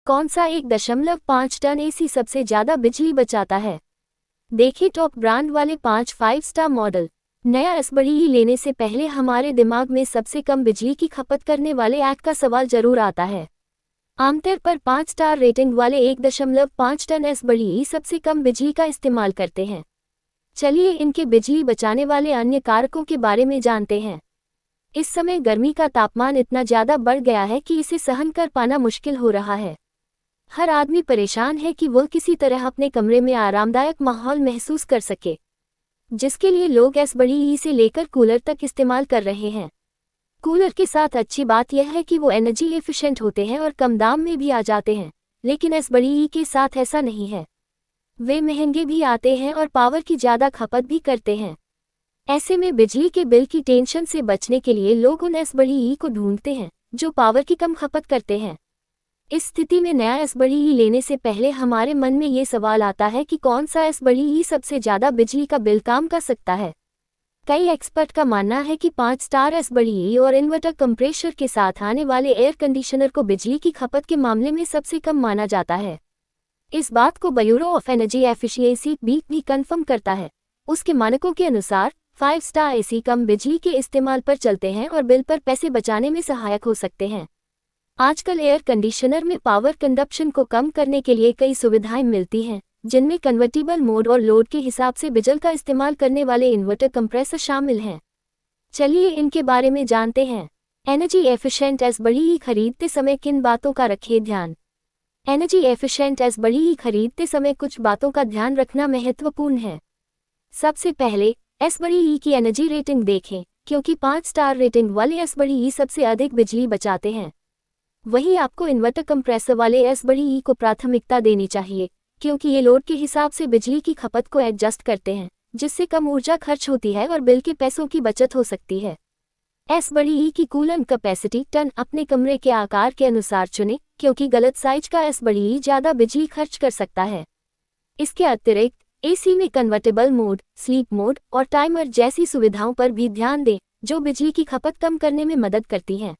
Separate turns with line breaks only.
कौन सा 1.5 ton AC सबसे ज्यादा बिजली बचाता है? देखिए टॉप ब्रांड वाले 5 स्टार मॉडल। नया एसबड़ी लेने से पहले हमारे दिमाग में सबसे कम बिजली की खपत करने वाले ऐप का सवाल जरूर आता है। आमतौर पर 5 स्टार रेटिंग वाले 1.5 टन एसबड़ी सबसे कम बिजली का इस्तेमाल करते हैं। चलिए इनके बिजली बचाने वाले अन्य कारकों के बारे में जानते हैं। इस समय गर्मी का तापमान इतना ज़्यादा बढ़ गया है कि इसे सहन कर पाना मुश्किल हो रहा है। हर आदमी परेशान है कि वह किसी तरह अपने कमरे में आरामदायक माहौल महसूस कर सके, जिसके लिए लोग एसबड़ी से लेकर कूलर तक इस्तेमाल कर रहे हैं। कूलर के साथ अच्छी बात यह है कि वो एनर्जी एफिशिएंट होते हैं और कम दाम में भी आ जाते हैं, लेकिन एसबड़ी के साथ ऐसा नहीं है। वे महंगे भी आते हैं और पावर की ज़्यादा खपत भी करते हैं। ऐसे में बिजली के बिल की टेंशन से बचने के लिए लोग उन एसबड़ी को ढूंढते हैं जो पावर की कम खपत करते हैं। इस स्थिति में नया एसबड़ी लेने से पहले हमारे मन में ये सवाल आता है कि कौन सा एसबड़ी सबसे ज़्यादा बिजली का बिल काम कर सकता है। कई एक्सपर्ट का मानना है कि 5 स्टार एसबड़ी और इन्वर्टर कंप्रेसर के साथ आने वाले एयर कंडीशनर को बिजली की खपत के मामले में सबसे कम माना जाता है। इस बात को ब्यूरो ऑफ एनर्जी एफिशिएंसी भी कंफर्म करता है। उसके मानकों के अनुसार 5 स्टार एसी कम बिजली के इस्तेमाल पर चलते हैं और बिल पर पैसे बचाने में सहायक हो सकते हैं। आजकल एयर कंडीशनर में पावर कंजप्शन को कम करने के लिए कई सुविधाएं मिलती हैं, जिनमें कन्वर्टिबल मोड और लोड के हिसाब से बिजली का इस्तेमाल करने वाले इन्वर्टर कंप्रेसर शामिल हैं। चलिए इनके बारे में जानते हैं। एनर्जी एफिशिएंट एसबड़ी खरीदते समय किन बातों का रखें ध्यान? एनर्जी एफिशिएंट एसबड़ी खरीदते समय कुछ बातों का ध्यान रखना महत्वपूर्ण है। सबसे पहले एसबड़ी की एनर्जी रेटिंग देखें, क्योंकि 5 स्टार रेटिंग वाले एसबड़ी सबसे अधिक बिजली बचाते हैं। वहीं आपको इन्वर्टर कंप्रेसर वाले एसबड़ी को प्राथमिकता देनी चाहिए, क्योंकि ये लोड के हिसाब से बिजली की खपत को एडजस्ट करते हैं, जिससे कम ऊर्जा खर्च होती है और बिल के पैसों की बचत हो सकती है। एसबड़ी की कूलेंट कैपेसिटी टन अपने कमरे के आकार के अनुसार चुनें, क्योंकि गलत साइज का एसबड़ी ज़्यादा बिजली खर्च कर सकता है। इसके अतिरिक्त एसी में कन्वर्टेबल मोड, स्लीप मोड और टाइमर जैसी सुविधाओं पर भी ध्यान दें, जो बिजली की खपत कम करने में मदद करती हैं।